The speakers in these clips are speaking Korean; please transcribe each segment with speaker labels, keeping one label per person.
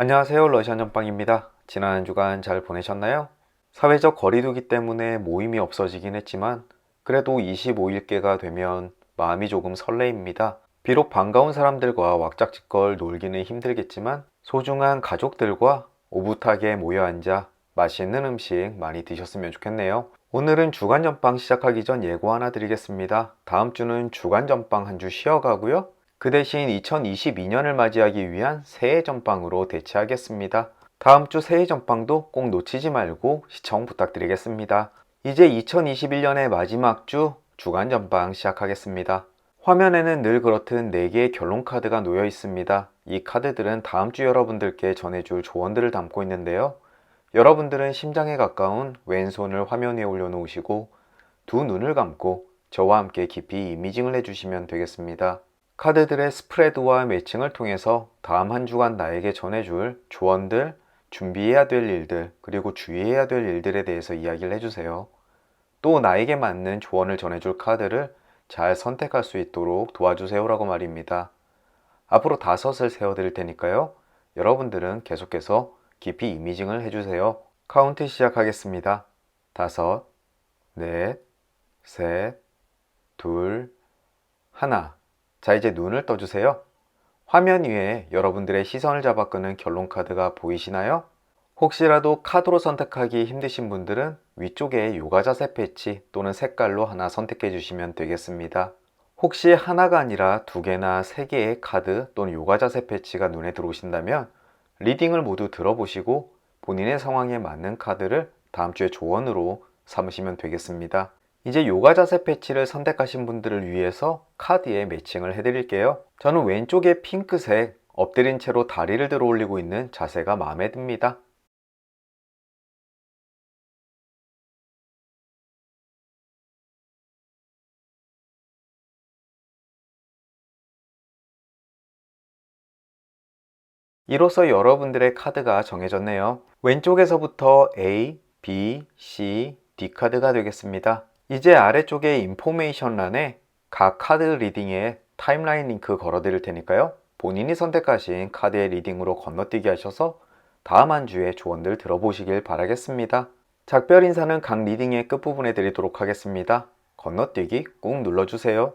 Speaker 1: 안녕하세요. 러시안 전빵입니다. 지난 한 주간 잘 보내셨나요? 사회적 거리두기 때문에 모임이 없어지긴 했지만 그래도 25일께가 되면 마음이 조금 설레입니다. 비록 반가운 사람들과 왁작지껄 놀기는 힘들겠지만 소중한 가족들과 오붓하게 모여 앉아 맛있는 음식 많이 드셨으면 좋겠네요. 오늘은 주간 전빵 시작하기 전 예고 하나 드리겠습니다. 다음 주는 주간 전빵 한 주 쉬어가고요. 그 대신 2022년을 맞이하기 위한 새해 전빵으로 대체하겠습니다. 다음 주 새해 전빵도 꼭 놓치지 말고 시청 부탁드리겠습니다. 이제 2021년의 마지막 주 주간 전빵 시작하겠습니다. 화면에는 늘 그렇듯 4개의 결론 카드가 놓여 있습니다. 이 카드들은 다음 주 여러분들께 전해줄 조언들을 담고 있는데요. 여러분들은 심장에 가까운 왼손을 화면 위에 올려놓으시고 두 눈을 감고 저와 함께 깊이 이미징을 해주시면 되겠습니다. 카드들의 스프레드와 매칭을 통해서 다음 한 주간 나에게 전해줄 조언들, 준비해야 될 일들, 그리고 주의해야 될 일들에 대해서 이야기를 해주세요. 또 나에게 맞는 조언을 전해줄 카드를 잘 선택할 수 있도록 도와주세요라고 말입니다. 앞으로 5을 세워드릴 테니까요. 여러분들은 계속해서 깊이 이미징을 해주세요. 카운트 시작하겠습니다. 5, 넷, 셋, 둘, 하나. 자, 이제 눈을 떠주세요. 화면 위에 여러분들의 시선을 잡아 끄는 결론 카드가 보이시나요? 혹시라도 카드로 선택하기 힘드신 분들은 위쪽에 요가 자세 패치 또는 색깔로 하나 선택해 주시면 되겠습니다. 혹시 하나가 아니라 2개나 3개의 카드 또는 요가 자세 패치가 눈에 들어오신다면 리딩을 모두 들어보시고 본인의 상황에 맞는 카드를 다음 주에 조언으로 삼으시면 되겠습니다. 이제 요가 자세 패치를 선택하신 분들을 위해서 카드에 매칭을 해드릴게요. 저는 왼쪽에 핑크색 엎드린 채로 다리를 들어 올리고 있는 자세가 마음에 듭니다. 이로써 여러분들의 카드가 정해졌네요. 왼쪽에서부터 A, B, C, D 카드가 되겠습니다. 이제 아래쪽에 인포메이션 란에 각 카드 리딩에 타임라인 링크 걸어 드릴 테니까요. 본인이 선택하신 카드의 리딩으로 건너뛰기 하셔서 다음 한 주의 조언들 들어보시길 바라겠습니다. 작별 인사는 각 리딩의 끝부분에 드리도록 하겠습니다. 건너뛰기 꾹 눌러주세요.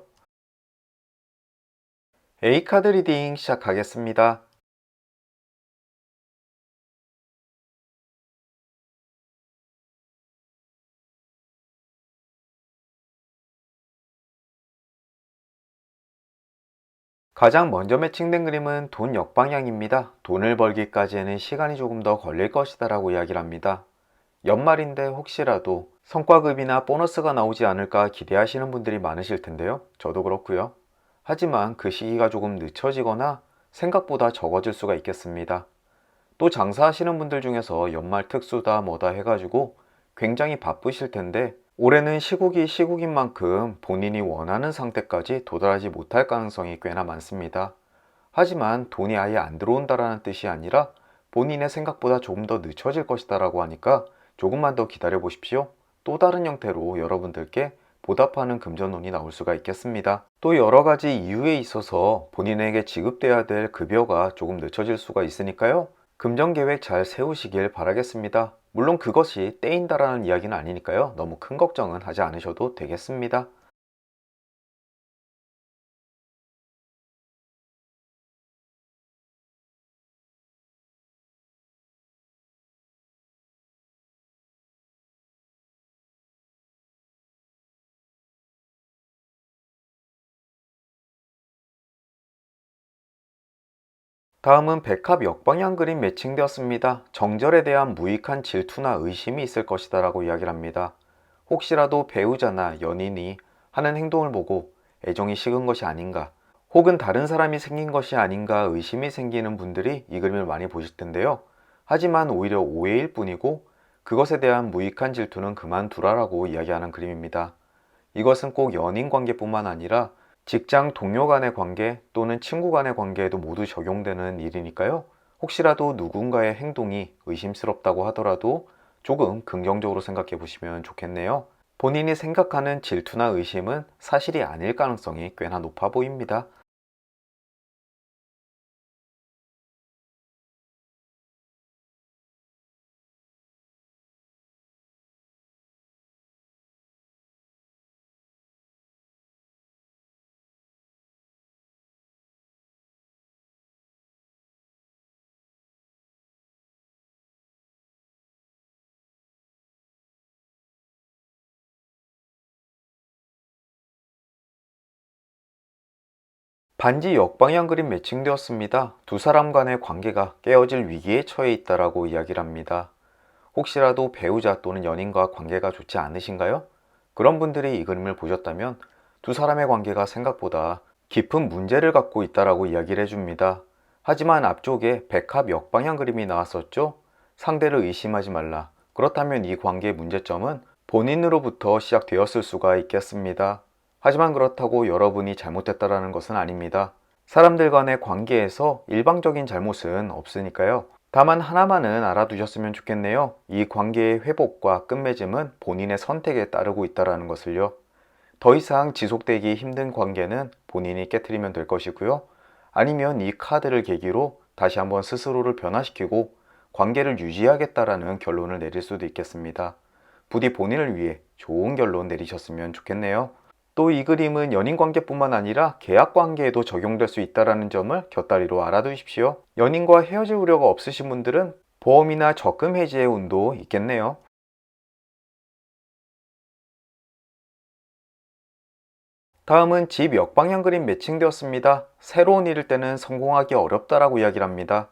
Speaker 1: A카드 리딩 시작하겠습니다. 가장 먼저 매칭된 그림은 돈 역방향입니다. 돈을 벌기까지에는 시간이 조금 더 걸릴 것이다 라고 이야기를 합니다. 연말인데 혹시라도 성과급이나 보너스가 나오지 않을까 기대하시는 분들이 많으실 텐데요. 저도 그렇고요. 하지만 그 시기가 조금 늦춰지거나 생각보다 적어질 수가 있겠습니다. 또 장사하시는 분들 중에서 연말 특수다 뭐다 해가지고 굉장히 바쁘실 텐데 올해는 시국이 시국인 만큼 본인이 원하는 상태까지 도달하지 못할 가능성이 꽤나 많습니다. 하지만 돈이 아예 안 들어온다라는 뜻이 아니라 본인의 생각보다 조금 더 늦춰질 것이다 라고 하니까 조금만 더 기다려 보십시오. 또 다른 형태로 여러분들께 보답하는 금전운이 나올 수가 있겠습니다. 또 여러 가지 이유에 있어서 본인에게 지급돼야 될 급여가 조금 늦춰질 수가 있으니까요. 금전 계획 잘 세우시길 바라겠습니다. 물론 그것이 떼인다라는 이야기는 아니니까요. 너무 큰 걱정은 하지 않으셔도 되겠습니다. 다음은 백합 역방향 그림 매칭되었습니다. 정절에 대한 무익한 질투나 의심이 있을 것이다 라고 이야기를 합니다. 혹시라도 배우자나 연인이 하는 행동을 보고 애정이 식은 것이 아닌가, 혹은 다른 사람이 생긴 것이 아닌가 의심이 생기는 분들이 이 그림을 많이 보실 텐데요. 하지만 오히려 오해일 뿐이고 그것에 대한 무익한 질투는 그만두라라고 이야기하는 그림입니다. 이것은 꼭 연인 관계뿐만 아니라 직장 동료 간의 관계 또는 친구 간의 관계에도 모두 적용되는 일이니까요. 혹시라도 누군가의 행동이 의심스럽다고 하더라도 조금 긍정적으로 생각해 보시면 좋겠네요. 본인이 생각하는 질투나 의심은 사실이 아닐 가능성이 꽤나 높아 보입니다. 반지 역방향 그림 매칭되었습니다. 두 사람 간의 관계가 깨어질 위기에 처해 있다라고 이야기를 합니다. 혹시라도 배우자 또는 연인과 관계가 좋지 않으신가요? 그런 분들이 이 그림을 보셨다면 두 사람의 관계가 생각보다 깊은 문제를 갖고 있다라고 이야기를 해줍니다. 하지만 앞쪽에 백합 역방향 그림이 나왔었죠? 상대를 의심하지 말라. 그렇다면 이 관계의 문제점은 본인으로부터 시작되었을 수가 있겠습니다. 하지만 그렇다고 여러분이 잘못했다라는 것은 아닙니다. 사람들 간의 관계에서 일방적인 잘못은 없으니까요. 다만 하나만은 알아두셨으면 좋겠네요. 이 관계의 회복과 끝맺음은 본인의 선택에 따르고 있다는 것을요. 더 이상 지속되기 힘든 관계는 본인이 깨트리면 될 것이고요. 아니면 이 카드를 계기로 다시 한번 스스로를 변화시키고 관계를 유지하겠다라는 결론을 내릴 수도 있겠습니다. 부디 본인을 위해 좋은 결론 내리셨으면 좋겠네요. 또 이 그림은 연인 관계뿐만 아니라 계약 관계에도 적용될 수 있다는 점을 곁다리로 알아두십시오. 연인과 헤어질 우려가 없으신 분들은 보험이나 적금 해지의 운도 있겠네요. 다음은 집 역방향 그림 매칭되었습니다. 새로운 일일 때는 성공하기 어렵다라고 이야기를 합니다.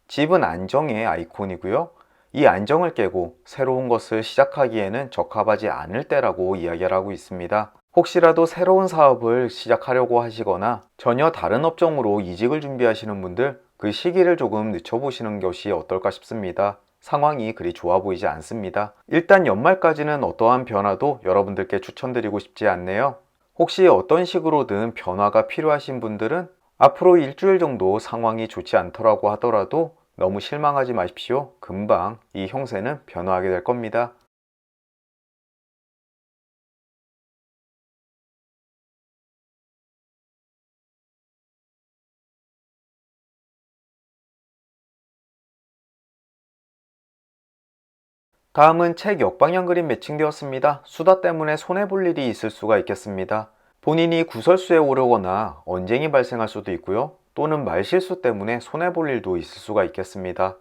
Speaker 1: 집은 안정의 아이콘이고요. 이 안정을 깨고 새로운 것을 시작하기에는 적합하지 않을 때라고 이야기를 하고 있습니다. 혹시라도 새로운 사업을 시작하려고 하시거나 전혀 다른 업종으로 이직을 준비하시는 분들, 그 시기를 조금 늦춰보시는 것이 어떨까 싶습니다. 상황이 그리 좋아 보이지 않습니다. 일단 연말까지는 어떠한 변화도 여러분들께 추천드리고 싶지 않네요. 혹시 어떤 식으로든 변화가 필요하신 분들은 앞으로 일주일 정도 상황이 좋지 않더라고 하더라도 너무 실망하지 마십시오. 금방 이 형세는 변화하게 될 겁니다. 다음은 책 역방향 그림 매칭되었습니다. 수다 때문에 손해볼 일이 있을 수가 있겠습니다. 본인이 구설수에 오르거나 언쟁이 발생할 수도 있고요. 또는 말실수 때문에 손해볼 일도 있을 수가 있겠습니다.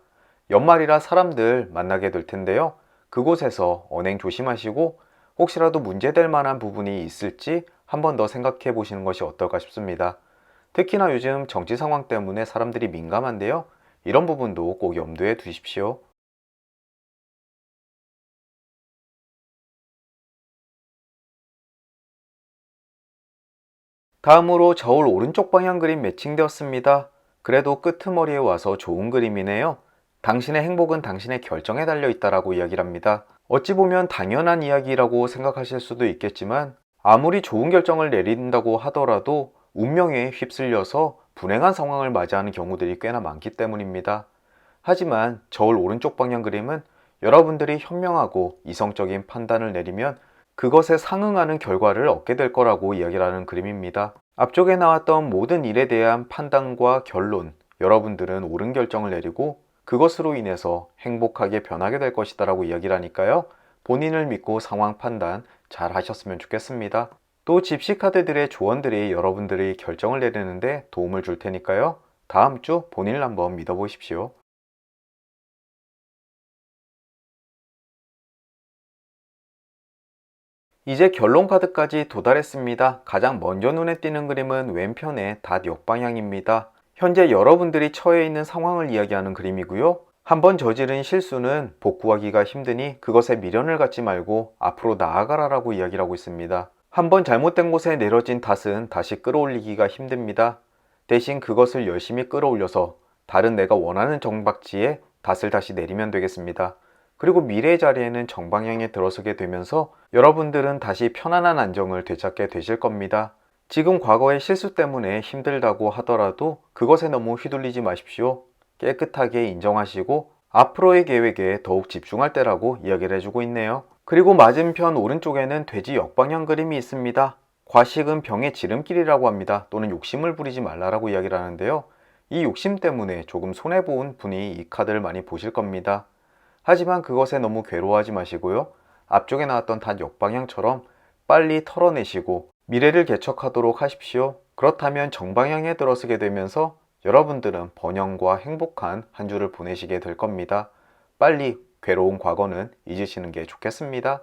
Speaker 1: 연말이라 사람들 만나게 될 텐데요. 그곳에서 언행 조심하시고 혹시라도 문제될 만한 부분이 있을지 한 번 더 생각해 보시는 것이 어떨까 싶습니다. 특히나 요즘 정치 상황 때문에 사람들이 민감한데요. 이런 부분도 꼭 염두에 두십시오. 다음으로 저울 오른쪽 방향 그림 매칭되었습니다. 그래도 끄트머리에 와서 좋은 그림이네요. 당신의 행복은 당신의 결정에 달려 있다라고 이야기를 합니다. 어찌 보면 당연한 이야기라고 생각하실 수도 있겠지만 아무리 좋은 결정을 내린다고 하더라도 운명에 휩쓸려서 불행한 상황을 맞이하는 경우들이 꽤나 많기 때문입니다. 하지만 저울 오른쪽 방향 그림은 여러분들이 현명하고 이성적인 판단을 내리면 그것에 상응하는 결과를 얻게 될 거라고 이야기를 하는 그림입니다. 앞쪽에 나왔던 모든 일에 대한 판단과 결론, 여러분들은 옳은 결정을 내리고 그것으로 인해서 행복하게 변하게 될 것이다 라고 이야기를 하니까요. 본인을 믿고 상황 판단 잘 하셨으면 좋겠습니다. 또 집시 카드들의 조언들이 여러분들이 결정을 내리는데 도움을 줄 테니까요. 다음 주 본인을 한번 믿어보십시오. 이제 결론 카드까지 도달했습니다. 가장 먼저 눈에 띄는 그림은 왼편의 닷 역방향입니다. 현재 여러분들이 처해 있는 상황을 이야기하는 그림이고요. 한번 저지른 실수는 복구하기가 힘드니 그것에 미련을 갖지 말고 앞으로 나아가라라고 이야기를 하고 있습니다. 한번 잘못된 곳에 내려진 닷은 다시 끌어올리기가 힘듭니다. 대신 그것을 열심히 끌어올려서 다른 내가 원하는 정박지에 닷을 다시 내리면 되겠습니다. 그리고 미래의 자리에는 정방향에 들어서게 되면서 여러분들은 다시 편안한 안정을 되찾게 되실 겁니다. 지금 과거의 실수 때문에 힘들다고 하더라도 그것에 너무 휘둘리지 마십시오. 깨끗하게 인정하시고 앞으로의 계획에 더욱 집중할 때라고 이야기를 해주고 있네요. 그리고 맞은편 오른쪽에는 돼지 역방향 그림이 있습니다. 과식은 병의 지름길이라고 합니다. 또는 욕심을 부리지 말라라고 이야기를 하는데요. 이 욕심 때문에 조금 손해본 분이 이 카드를 많이 보실 겁니다. 하지만 그것에 너무 괴로워하지 마시고요. 앞쪽에 나왔던 단 역방향처럼 빨리 털어내시고 미래를 개척하도록 하십시오. 그렇다면 정방향에 들어서게 되면서 여러분들은 번영과 행복한 한 주를 보내시게 될 겁니다. 빨리 괴로운 과거는 잊으시는 게 좋겠습니다.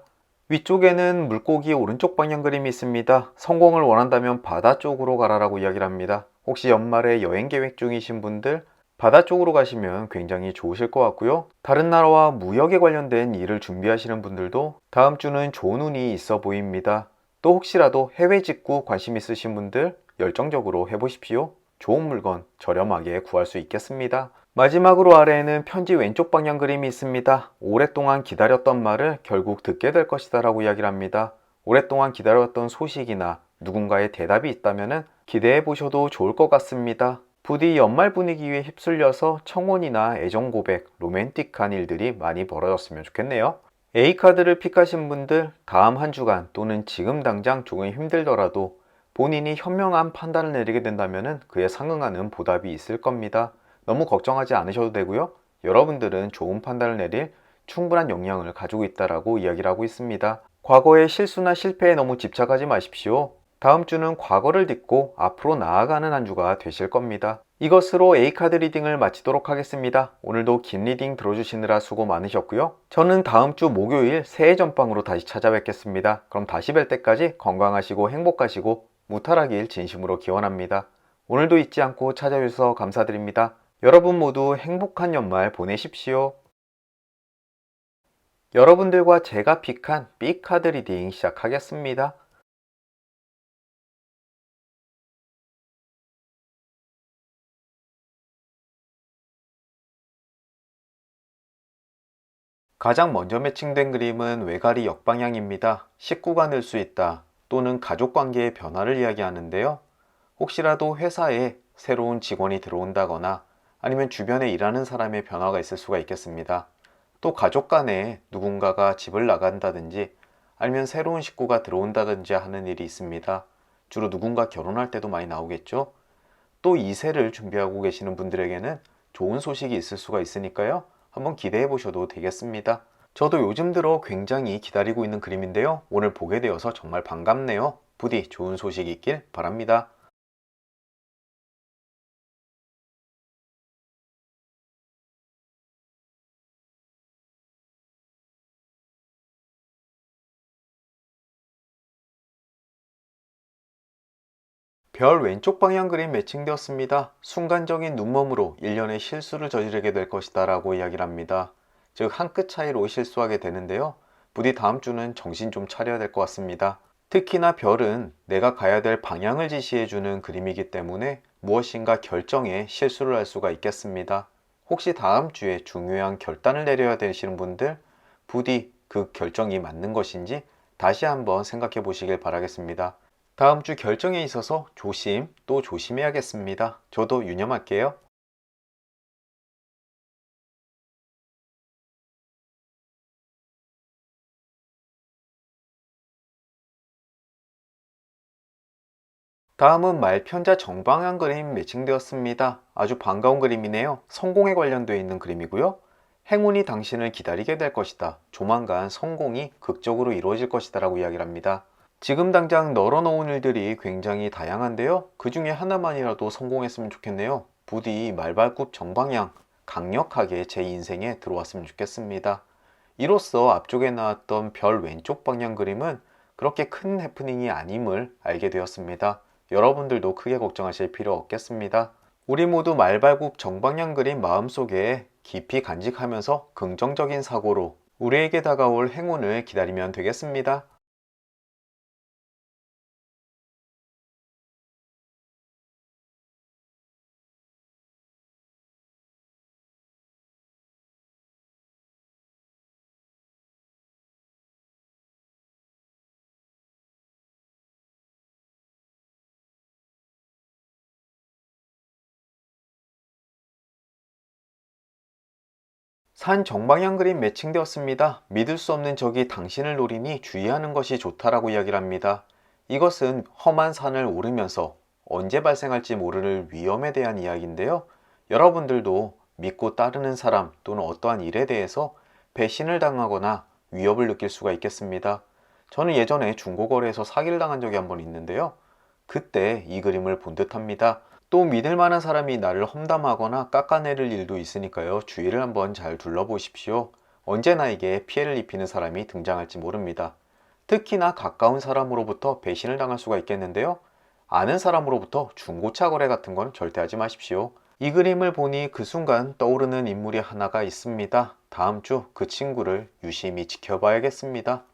Speaker 1: 위쪽에는 물고기 오른쪽 방향 그림이 있습니다. 성공을 원한다면 바다 쪽으로 가라라고 이야기를 합니다. 혹시 연말에 여행 계획 중이신 분들 바다 쪽으로 가시면 굉장히 좋으실 것 같고요. 다른 나라와 무역에 관련된 일을 준비하시는 분들도 다음 주는 좋은 운이 있어 보입니다. 또 혹시라도 해외 직구 관심 있으신 분들 열정적으로 해보십시오. 좋은 물건 저렴하게 구할 수 있겠습니다. 마지막으로 아래에는 편지 왼쪽 방향 그림이 있습니다. 오랫동안 기다렸던 말을 결국 듣게 될 것이다 라고 이야기를 합니다. 오랫동안 기다렸던 소식이나 누군가의 대답이 있다면 기대해 보셔도 좋을 것 같습니다. 부디 연말 분위기에 휩쓸려서 청혼이나 애정 고백, 로맨틱한 일들이 많이 벌어졌으면 좋겠네요. A카드를 픽하신 분들 다음 한 주간 또는 지금 당장 조금 힘들더라도 본인이 현명한 판단을 내리게 된다면 그에 상응하는 보답이 있을 겁니다. 너무 걱정하지 않으셔도 되고요. 여러분들은 좋은 판단을 내릴 충분한 역량을 가지고 있다라고 이야기를 하고 있습니다. 과거의 실수나 실패에 너무 집착하지 마십시오. 다음 주는 과거를 딛고 앞으로 나아가는 한 주가 되실 겁니다. 이것으로 A카드 리딩을 마치도록 하겠습니다. 오늘도 긴 리딩 들어주시느라 수고 많으셨고요. 저는 다음 주 목요일 새해 전방으로 다시 찾아뵙겠습니다. 그럼 다시 뵐 때까지 건강하시고 행복하시고 무탈하길 진심으로 기원합니다. 오늘도 잊지 않고 찾아주셔서 감사드립니다. 여러분 모두 행복한 연말 보내십시오. 여러분들과 제가 픽한 B카드 리딩 시작하겠습니다. 가장 먼저 매칭된 그림은 외가리 역방향입니다. 식구가 늘 수 있다 또는 가족관계의 변화를 이야기하는데요. 혹시라도 회사에 새로운 직원이 들어온다거나 아니면 주변에 일하는 사람의 변화가 있을 수가 있겠습니다. 또 가족 간에 누군가가 집을 나간다든지 아니면 새로운 식구가 들어온다든지 하는 일이 있습니다. 주로 누군가 결혼할 때도 많이 나오겠죠. 또 이세를 준비하고 계시는 분들에게는 좋은 소식이 있을 수가 있으니까요. 한번 기대해 보셔도 되겠습니다. 저도 요즘 들어 굉장히 기다리고 있는 그림인데요. 오늘 보게 되어서 정말 반갑네요. 부디 좋은 소식이 있길 바랍니다. 별 왼쪽 방향 그림 매칭되었습니다. 순간적인 눈멈으로 일련의 실수를 저지르게 될 것이다 라고 이야기를 합니다. 즉 한 끗 차이로 실수하게 되는데요. 부디 다음 주는 정신 좀 차려야 될 것 같습니다. 특히나 별은 내가 가야 될 방향을 지시해주는 그림이기 때문에 무엇인가 결정에 실수를 할 수가 있겠습니다. 혹시 다음 주에 중요한 결단을 내려야 되시는 분들 부디 그 결정이 맞는 것인지 다시 한번 생각해 보시길 바라겠습니다. 다음 주 결정에 있어서 조심 또 조심해야겠습니다. 저도 유념할게요. 다음은 말편자 정방향 그림 매칭되었습니다. 아주 반가운 그림이네요. 성공에 관련되어 있는 그림이고요. 행운이 당신을 기다리게 될 것이다. 조만간 성공이 극적으로 이루어질 것이다 라고 이야기를 합니다. 지금 당장 널어놓은 일들이 굉장히 다양한데요. 그 중에 하나만이라도 성공했으면 좋겠네요. 부디 말발굽 정방향 강력하게 제 인생에 들어왔으면 좋겠습니다. 이로써 앞쪽에 나왔던 별 왼쪽 방향 그림은 그렇게 큰 해프닝이 아님을 알게 되었습니다. 여러분들도 크게 걱정하실 필요 없겠습니다. 우리 모두 말발굽 정방향 그림 마음속에 깊이 간직하면서 긍정적인 사고로 우리에게 다가올 행운을 기다리면 되겠습니다. 산 정방향 그림 매칭되었습니다. 믿을 수 없는 적이 당신을 노리니 주의하는 것이 좋다라고 이야기를 합니다. 이것은 험한 산을 오르면서 언제 발생할지 모를 위험에 대한 이야기인데요. 여러분들도 믿고 따르는 사람 또는 어떠한 일에 대해서 배신을 당하거나 위협을 느낄 수가 있겠습니다. 저는 예전에 중고거래에서 사기를 당한 적이 한번 있는데요. 그때 이 그림을 본 듯합니다. 또 믿을 만한 사람이 나를 험담하거나 깎아내릴 일도 있으니까요. 주의를 한번 잘 둘러보십시오. 언제 나에게 피해를 입히는 사람이 등장할지 모릅니다. 특히나 가까운 사람으로부터 배신을 당할 수가 있겠는데요. 아는 사람으로부터 중고차 거래 같은 건 절대 하지 마십시오. 이 그림을 보니 그 순간 떠오르는 인물이 하나가 있습니다. 다음 주 그 친구를 유심히 지켜봐야겠습니다.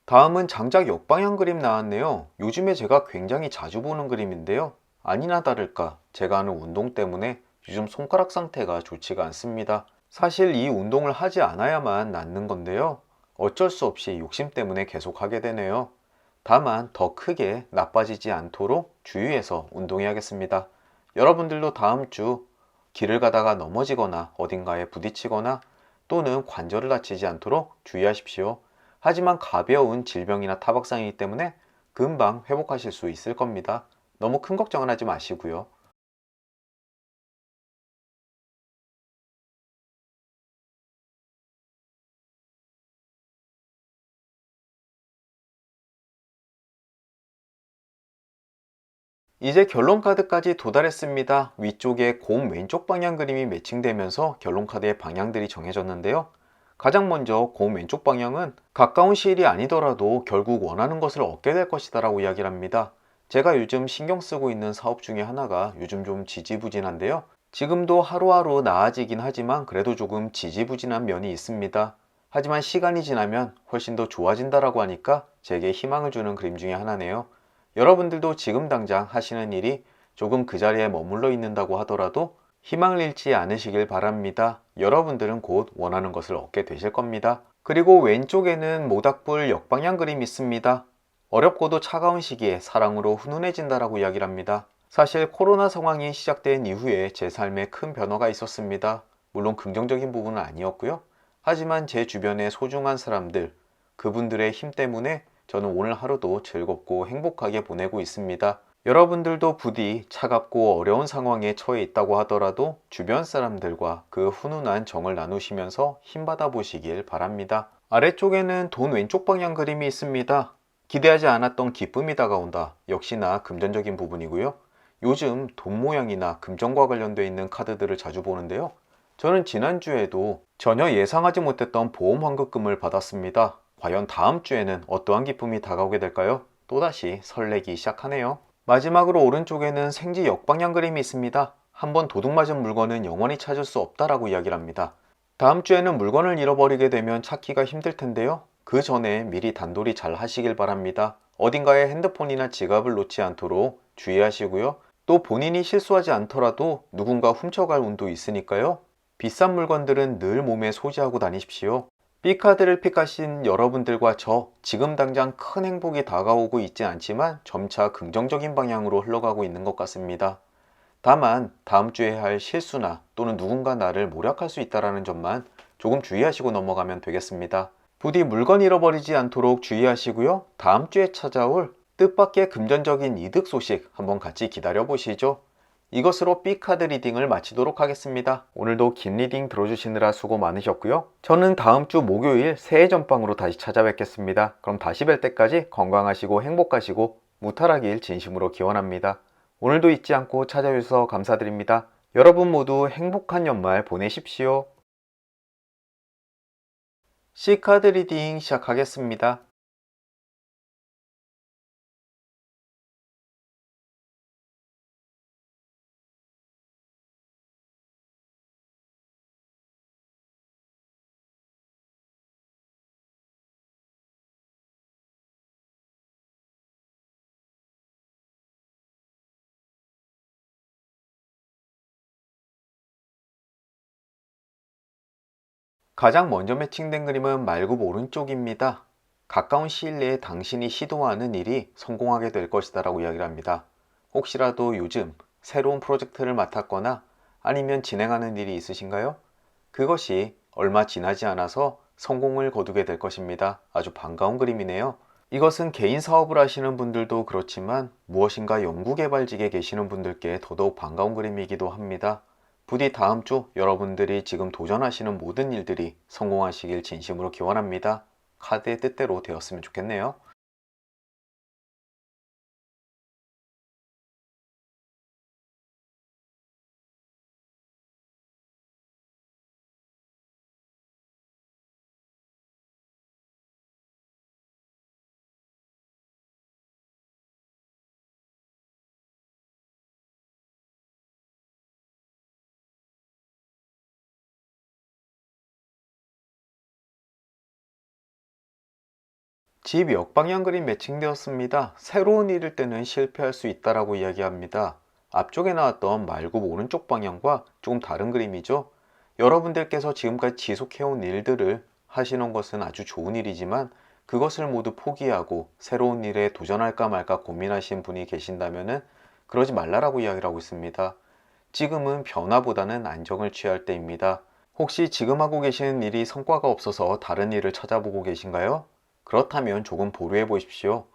Speaker 1: 다음은 장작 역방향 그림 나왔네요. 요즘에 제가 굉장히 자주 보는 그림인데요. 아니나 다를까 제가 하는 운동 때문에 요즘 손가락 상태가 좋지가 않습니다. 사실 이 운동을 하지 않아야만 낫는 건데요. 어쩔 수 없이 욕심 때문에 계속 하게 되네요. 다만 더 크게 나빠지지 않도록 주의해서 운동해야겠습니다. 여러분들도 다음 주 길을 가다가 넘어지거나 어딘가에 부딪히거나 또는 관절을 다치지 않도록 주의하십시오. 하지만 가벼운 질병이나 타박상이기 때문에 금방 회복하실 수 있을 겁니다. 너무 큰 걱정은 하지 마시고요. 이제 결론 카드까지 도달했습니다. 위쪽에 곰 왼쪽 방향 그림이 매칭되면서 결론 카드의 방향들이 정해졌는데요. 가장 먼저 곰 왼쪽 방향은 가까운 시일이 아니더라도 결국 원하는 것을 얻게 될 것이다 라고 이야기를 합니다. 제가 요즘 신경 쓰고 있는 사업 중에 하나가 요즘 좀 지지부진한데요. 지금도 하루하루 나아지긴 하지만 그래도 조금 지지부진한 면이 있습니다. 하지만 시간이 지나면 훨씬 더 좋아진다라고 하니까 제게 희망을 주는 그림 중에 하나네요. 여러분들도 지금 당장 하시는 일이 조금 그 자리에 머물러 있는다고 하더라도 희망을 잃지 않으시길 바랍니다. 여러분들은 곧 원하는 것을 얻게 되실 겁니다. 그리고 왼쪽에는 모닥불 역방향 그림이 있습니다. 어렵고도 차가운 시기에 사랑으로 훈훈해진다라고 이야기를 합니다. 사실 코로나 상황이 시작된 이후에 제 삶에 큰 변화가 있었습니다. 물론 긍정적인 부분은 아니었고요. 하지만 제 주변의 소중한 사람들, 그분들의 힘 때문에 저는 오늘 하루도 즐겁고 행복하게 보내고 있습니다. 여러분들도 부디 차갑고 어려운 상황에 처해 있다고 하더라도 주변 사람들과 그 훈훈한 정을 나누시면서 힘받아 보시길 바랍니다. 아래쪽에는 돈 왼쪽 방향 그림이 있습니다. 기대하지 않았던 기쁨이 다가온다. 역시나 금전적인 부분이고요. 요즘 돈 모양이나 금전과 관련되어 있는 카드들을 자주 보는데요. 저는 지난주에도 전혀 예상하지 못했던 보험 환급금을 받았습니다. 과연 다음 주에는 어떠한 기쁨이 다가오게 될까요? 또다시 설레기 시작하네요. 마지막으로 오른쪽에는 생지 역방향 그림이 있습니다. 한번 도둑맞은 물건은 영원히 찾을 수 없다라고 이야기를 합니다. 다음 주에는 물건을 잃어버리게 되면 찾기가 힘들 텐데요. 그 전에 미리 단돌이 잘 하시길 바랍니다. 어딘가에 핸드폰이나 지갑을 놓지 않도록 주의하시고요. 또 본인이 실수하지 않더라도 누군가 훔쳐갈 운도 있으니까요. 비싼 물건들은 늘 몸에 소지하고 다니십시오. B카드를 픽하신 여러분들과 저 지금 당장 큰 행복이 다가오고 있진 않지만 점차 긍정적인 방향으로 흘러가고 있는 것 같습니다. 다만 다음 주에 할 실수나 또는 누군가 나를 모략할 수 있다는 점만 조금 주의하시고 넘어가면 되겠습니다. 부디 물건 잃어버리지 않도록 주의하시고요. 다음 주에 찾아올 뜻밖의 금전적인 이득 소식 한번 같이 기다려 보시죠. 이것으로 B카드 리딩을 마치도록 하겠습니다. 오늘도 긴 리딩 들어주시느라 수고 많으셨고요. 저는 다음 주 목요일 새해 전방으로 다시 찾아뵙겠습니다. 그럼 다시 뵐 때까지 건강하시고 행복하시고 무탈하길 진심으로 기원합니다. 오늘도 잊지 않고 찾아주셔서 감사드립니다. 여러분 모두 행복한 연말 보내십시오. C카드 리딩 시작하겠습니다. 가장 먼저 매칭된 그림은 말굽 오른쪽입니다. 가까운 시일 내에 당신이 시도하는 일이 성공하게 될 것이다 라고 이야기를 합니다. 혹시라도 요즘 새로운 프로젝트를 맡았거나 아니면 진행하는 일이 있으신가요? 그것이 얼마 지나지 않아서 성공을 거두게 될 것입니다. 아주 반가운 그림이네요. 이것은 개인 사업을 하시는 분들도 그렇지만 무엇인가 연구개발직에 계시는 분들께 더더욱 반가운 그림이기도 합니다. 부디 다음 주 여러분들이 지금 도전하시는 모든 일들이 성공하시길 진심으로 기원합니다. 카드의 뜻대로 되었으면 좋겠네요. 집 역방향 그림 매칭되었습니다. 새로운 일일 때는 실패할 수 있다라고 이야기합니다. 앞쪽에 나왔던 말굽 오른쪽 방향과 조금 다른 그림이죠. 여러분들께서 지금까지 지속해온 일들을 하시는 것은 아주 좋은 일이지만 그것을 모두 포기하고 새로운 일에 도전할까 말까 고민하신 분이 계신다면 그러지 말라라고 이야기를 하고 있습니다. 지금은 변화보다는 안정을 취할 때입니다. 혹시 지금 하고 계시는 일이 성과가 없어서 다른 일을 찾아보고 계신가요? 그렇다면 조금 보류해 보십시오.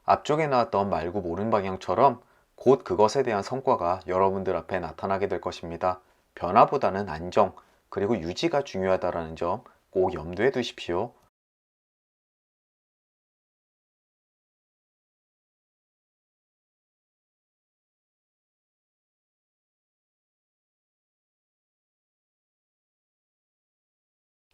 Speaker 1: 앞쪽에 나왔던 말굽 오른 방향처럼 곧 그것에 대한 성과가 여러분들 앞에 나타나게 될 것입니다. 변화보다는 안정, 그리고 유지가 중요하다는 점 꼭 염두에 두십시오.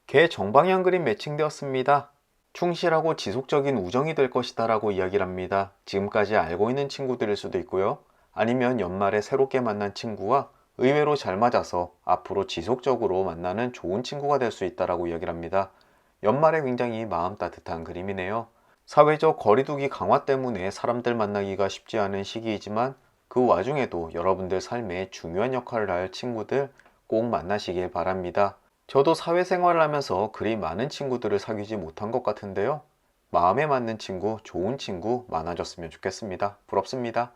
Speaker 1: 개 정방향 그림 매칭되었습니다. 충실하고 지속적인 우정이 될 것이다 라고 이야기를 합니다. 지금까지 알고 있는 친구들일 수도 있고요. 아니면 연말에 새롭게 만난 친구와 의외로 잘 맞아서 앞으로 지속적으로 만나는 좋은 친구가 될 수 있다라고 이야기를 합니다. 연말에 굉장히 마음 따뜻한 그림이네요. 사회적 거리두기 강화 때문에 사람들 만나기가 쉽지 않은 시기이지만 그 와중에도 여러분들 삶에 중요한 역할을 할 친구들 꼭 만나시길 바랍니다. 저도 사회생활을 하면서 그리 많은 친구들을 사귀지 못한 것 같은데요. 마음에 맞는 친구, 좋은 친구 많아졌으면 좋겠습니다. 부럽습니다.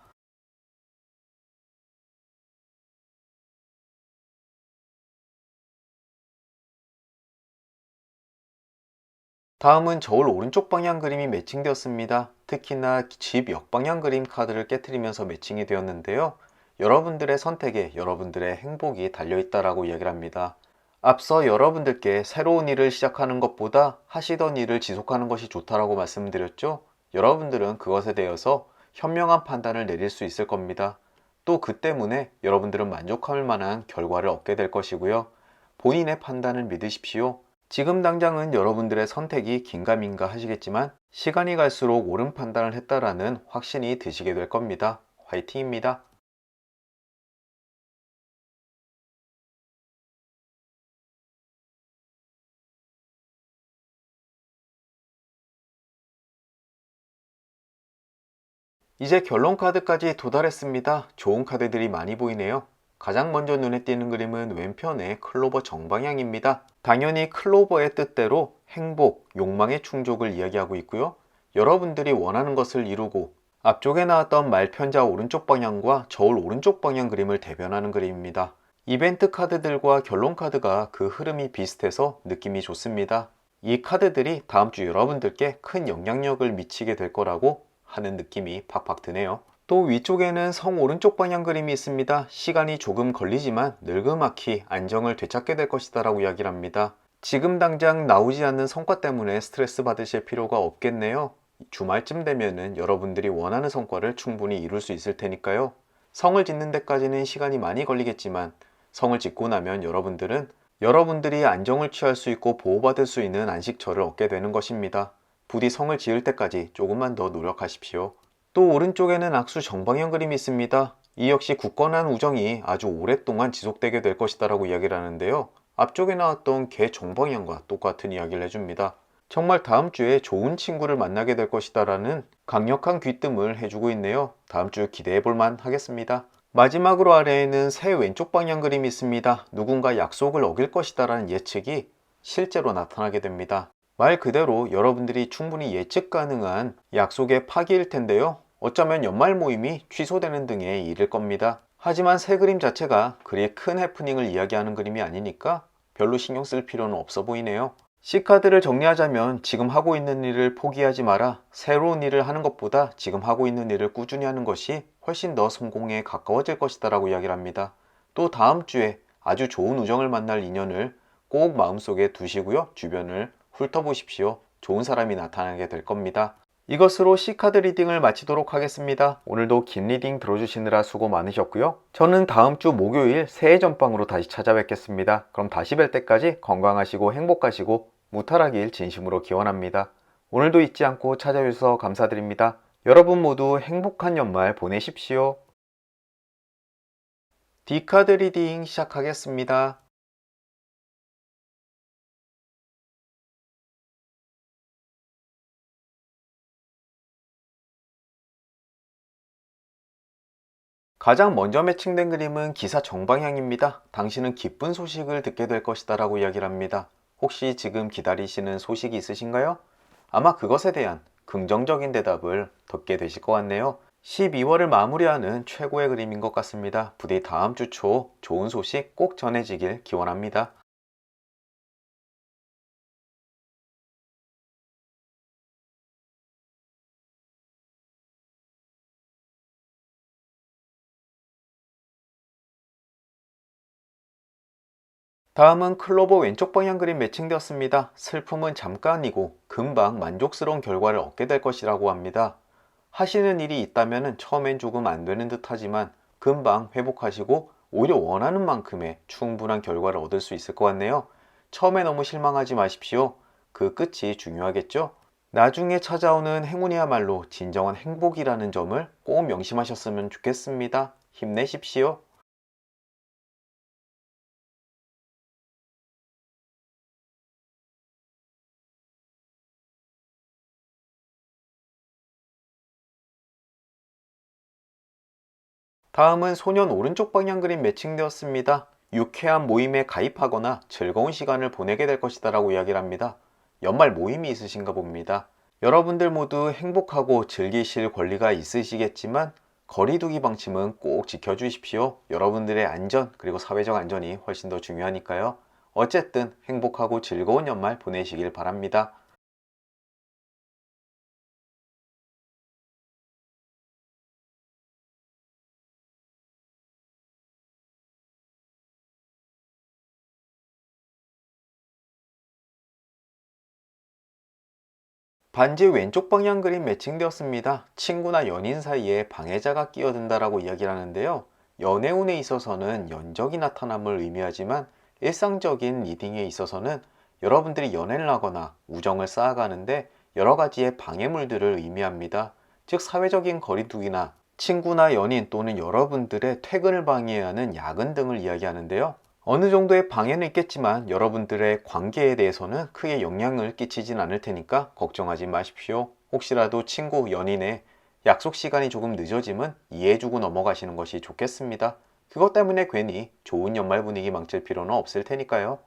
Speaker 1: 다음은 저울 오른쪽 방향 그림이 매칭되었습니다. 특히나 집 역방향 그림 카드를 깨트리면서 매칭이 되었는데요. 여러분들의 선택에 여러분들의 행복이 달려있다라고 이야기를 합니다. 앞서 여러분들께 새로운 일을 시작하는 것보다 하시던 일을 지속하는 것이 좋다라고 말씀드렸죠. 여러분들은 그것에 대해서 현명한 판단을 내릴 수 있을 겁니다. 또 그 때문에 여러분들은 만족할 만한 결과를 얻게 될 것이고요. 본인의 판단을 믿으십시오. 지금 당장은 여러분들의 선택이 긴가민가 하시겠지만 시간이 갈수록 옳은 판단을 했다라는 확신이 드시게 될 겁니다. 화이팅입니다. 이제 결론 카드까지 도달했습니다. 좋은 카드들이 많이 보이네요. 가장 먼저 눈에 띄는 그림은 왼편의 클로버 정방향입니다. 당연히 클로버의 뜻대로 행복, 욕망의 충족을 이야기하고 있고요. 여러분들이 원하는 것을 이루고 앞쪽에 나왔던 말편자 오른쪽 방향과 저울 오른쪽 방향 그림을 대변하는 그림입니다. 이벤트 카드들과 결론 카드가 그 흐름이 비슷해서 느낌이 좋습니다. 이 카드들이 다음 주 여러분들께 큰 영향력을 미치게 될 거라고 하는 느낌이 팍팍 드네요. 또 위쪽에는 성 오른쪽 방향 그림이 있습니다. 시간이 조금 걸리지만 늘그맣게 안정을 되찾게 될 것이다 라고 이야기를 합니다. 지금 당장 나오지 않는 성과 때문에 스트레스 받으실 필요가 없겠네요. 주말쯤 되면은 여러분들이 원하는 성과를 충분히 이룰 수 있을 테니까요. 성을 짓는 데까지는 시간이 많이 걸리겠지만 성을 짓고 나면 여러분들은 여러분들이 안정을 취할 수 있고 보호받을 수 있는 안식처를 얻게 되는 것입니다. 부디 성을 지을 때까지 조금만 더 노력하십시오. 또 오른쪽에는 악수 정방향 그림이 있습니다. 이 역시 굳건한 우정이 아주 오랫동안 지속되게 될 것이다 라고 이야기를 하는데요. 앞쪽에 나왔던 개 정방향과 똑같은 이야기를 해줍니다. 정말 다음 주에 좋은 친구를 만나게 될 것이다 라는 강력한 귀뜸을 해주고 있네요. 다음 주 기대해 볼만 하겠습니다. 마지막으로 아래에는 새 왼쪽 방향 그림이 있습니다. 누군가 약속을 어길 것이다 라는 예측이 실제로 나타나게 됩니다. 말 그대로 여러분들이 충분히 예측 가능한 약속의 파기일 텐데요. 어쩌면 연말 모임이 취소되는 등의 일일 겁니다. 하지만 새 그림 자체가 그리 큰 해프닝을 이야기하는 그림이 아니니까 별로 신경 쓸 필요는 없어 보이네요. C카드를 정리하자면 지금 하고 있는 일을 포기하지 마라. 새로운 일을 하는 것보다 지금 하고 있는 일을 꾸준히 하는 것이 훨씬 더 성공에 가까워질 것이다 라고 이야기를 합니다. 또 다음 주에 아주 좋은 우정을 만날 인연을 꼭 마음속에 두시고요. 주변을 훑어보십시오. 좋은 사람이 나타나게 될 겁니다. 이것으로 C카드 리딩을 마치도록 하겠습니다. 오늘도 긴 리딩 들어주시느라 수고 많으셨고요. 저는 다음 주 목요일 새해 전방으로 다시 찾아뵙겠습니다. 그럼 다시 뵐 때까지 건강하시고 행복하시고 무탈하길 진심으로 기원합니다. 오늘도 잊지 않고 찾아주셔서 감사드립니다. 여러분 모두 행복한 연말 보내십시오. D카드 리딩 시작하겠습니다. 가장 먼저 매칭된 그림은 기사 정방향입니다. 당신은 기쁜 소식을 듣게 될 것이다 라고 이야기를 합니다. 혹시 지금 기다리시는 소식이 있으신가요? 아마 그것에 대한 긍정적인 대답을 듣게 되실 것 같네요. 12월을 마무리하는 최고의 그림인 것 같습니다. 부디 다음 주 초 좋은 소식 꼭 전해지길 기원합니다. 다음은 클로버 왼쪽 방향 그림 매칭되었습니다. 슬픔은 잠깐이고 금방 만족스러운 결과를 얻게 될 것이라고 합니다. 하시는 일이 있다면 처음엔 조금 안 되는 듯 하지만 금방 회복하시고 오히려 원하는 만큼의 충분한 결과를 얻을 수 있을 것 같네요. 처음에 너무 실망하지 마십시오. 그 끝이 중요하겠죠? 나중에 찾아오는 행운이야말로 진정한 행복이라는 점을 꼭 명심하셨으면 좋겠습니다. 힘내십시오. 다음은 소년 오른쪽 방향 그림 매칭되었습니다. 유쾌한 모임에 가입하거나 즐거운 시간을 보내게 될 것이다 라고 이야기를 합니다. 연말 모임이 있으신가 봅니다. 여러분들 모두 행복하고 즐기실 권리가 있으시겠지만 거리두기 방침은 꼭 지켜주십시오. 여러분들의 안전 그리고 사회적 안전이 훨씬 더 중요하니까요. 어쨌든 행복하고 즐거운 연말 보내시길 바랍니다. 반지 왼쪽 방향 그림 매칭되었습니다. 친구나 연인 사이에 방해자가 끼어든다라고 이야기를 하는데요. 연애운에 있어서는 연적이 나타남을 의미하지만 일상적인 리딩에 있어서는 여러분들이 연애를 하거나 우정을 쌓아가는데 여러 가지의 방해물들을 의미합니다. 즉 사회적인 거리두기나 친구나 연인 또는 여러분들의 퇴근을 방해하는 야근 등을 이야기하는데요. 어느 정도의 방해는 있겠지만 여러분들의 관계에 대해서는 크게 영향을 끼치진 않을 테니까 걱정하지 마십시오. 혹시라도 친구, 연인의 약속 시간이 조금 늦어지면 이해해주고 넘어가시는 것이 좋겠습니다. 그것 때문에 괜히 좋은 연말 분위기 망칠 필요는 없을 테니까요.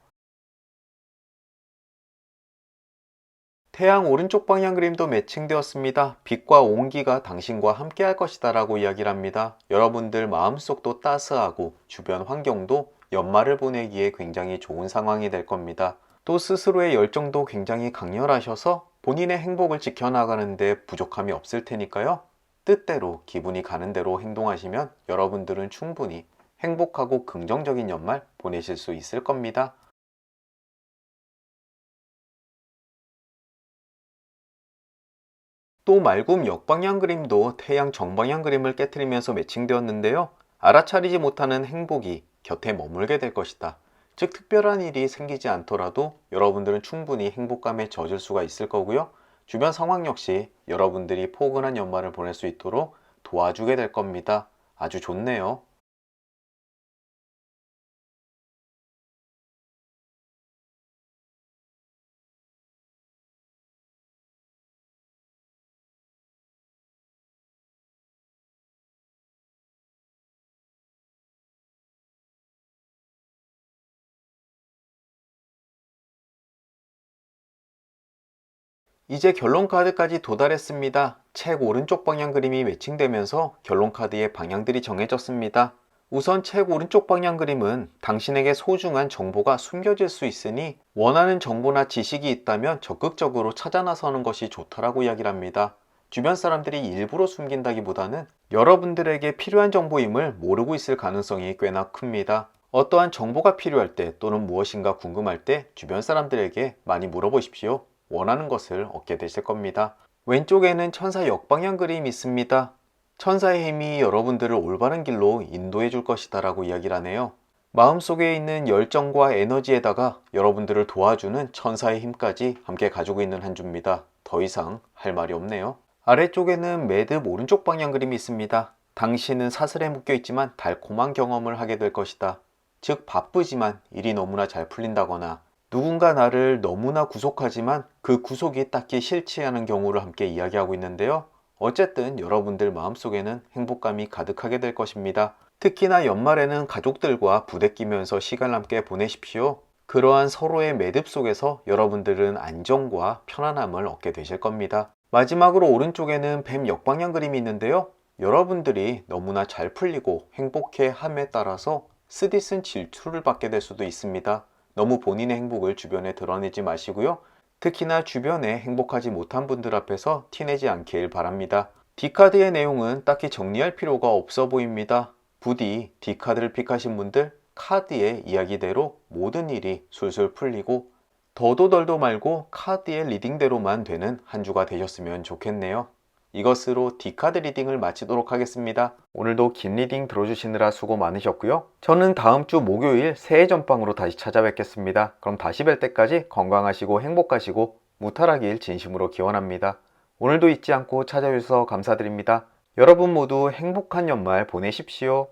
Speaker 1: 태양 오른쪽 방향 그림도 매칭되었습니다. 빛과 온기가 당신과 함께 할 것이다 라고 이야기를 합니다. 여러분들 마음속도 따스하고 주변 환경도 연말을 보내기에 굉장히 좋은 상황이 될 겁니다. 또 스스로의 열정도 굉장히 강렬하셔서 본인의 행복을 지켜나가는데 부족함이 없을 테니까요. 뜻대로 기분이 가는 대로 행동하시면 여러분들은 충분히 행복하고 긍정적인 연말 보내실 수 있을 겁니다. 또 말굽 역방향 그림도 태양 정방향 그림을 깨뜨리면서 매칭되었는데요. 알아차리지 못하는 행복이 곁에 머물게 될 것이다. 즉 특별한 일이 생기지 않더라도 여러분들은 충분히 행복감에 젖을 수가 있을 거고요. 주변 상황 역시 여러분들이 포근한 연말을 보낼 수 있도록 도와주게 될 겁니다. 아주 좋네요. 이제 결론 카드까지 도달했습니다. 책 오른쪽 방향 그림이 매칭되면서 결론 카드의 방향들이 정해졌습니다. 우선 책 오른쪽 방향 그림은 당신에게 소중한 정보가 숨겨질 수 있으니 원하는 정보나 지식이 있다면 적극적으로 찾아 나서는 것이 좋다라고 이야기를 합니다. 주변 사람들이 일부러 숨긴다기보다는 여러분들에게 필요한 정보임을 모르고 있을 가능성이 꽤나 큽니다. 어떠한 정보가 필요할 때 또는 무엇인가 궁금할 때 주변 사람들에게 많이 물어보십시오. 원하는 것을 얻게 되실 겁니다. 왼쪽에는 천사 역방향 그림이 있습니다. 천사의 힘이 여러분들을 올바른 길로 인도해 줄 것이다 라고 이야기를 하네요. 마음속에 있는 열정과 에너지에다가 여러분들을 도와주는 천사의 힘까지 함께 가지고 있는 한 주입니다. 더 이상 할 말이 없네요. 아래쪽에는 매듭 오른쪽 방향 그림이 있습니다. 당신은 사슬에 묶여 있지만 달콤한 경험을 하게 될 것이다. 즉 바쁘지만 일이 너무나 잘 풀린다거나 누군가 나를 너무나 구속하지만 그 구속이 딱히 싫지 않은 경우를 함께 이야기하고 있는데요. 어쨌든 여러분들 마음속에는 행복감이 가득하게 될 것입니다. 특히나 연말에는 가족들과 부대끼면서 시간을 함께 보내십시오. 그러한 서로의 매듭 속에서 여러분들은 안정과 편안함을 얻게 되실 겁니다. 마지막으로 오른쪽에는 뱀 역방향 그림이 있는데요. 여러분들이 너무나 잘 풀리고 행복해 함에 따라서 쓰디쓴 질투를 받게 될 수도 있습니다. 너무 본인의 행복을 주변에 드러내지 마시고요. 특히나 주변에 행복하지 못한 분들 앞에서 티내지 않길 바랍니다. D카드의 내용은 딱히 정리할 필요가 없어 보입니다. 부디 D카드를 픽하신 분들 카드의 이야기대로 모든 일이 술술 풀리고 더도 덜도 말고 카드의 리딩대로만 되는 한 주가 되셨으면 좋겠네요. 이것으로 D카드 리딩을 마치도록 하겠습니다. 오늘도 긴 리딩 들어주시느라 수고 많으셨고요. 저는 다음 주 목요일 새해 전방으로 다시 찾아뵙겠습니다. 그럼 다시 뵐 때까지 건강하시고 행복하시고 무탈하길 진심으로 기원합니다. 오늘도 잊지 않고 찾아주셔서 감사드립니다. 여러분 모두 행복한 연말 보내십시오.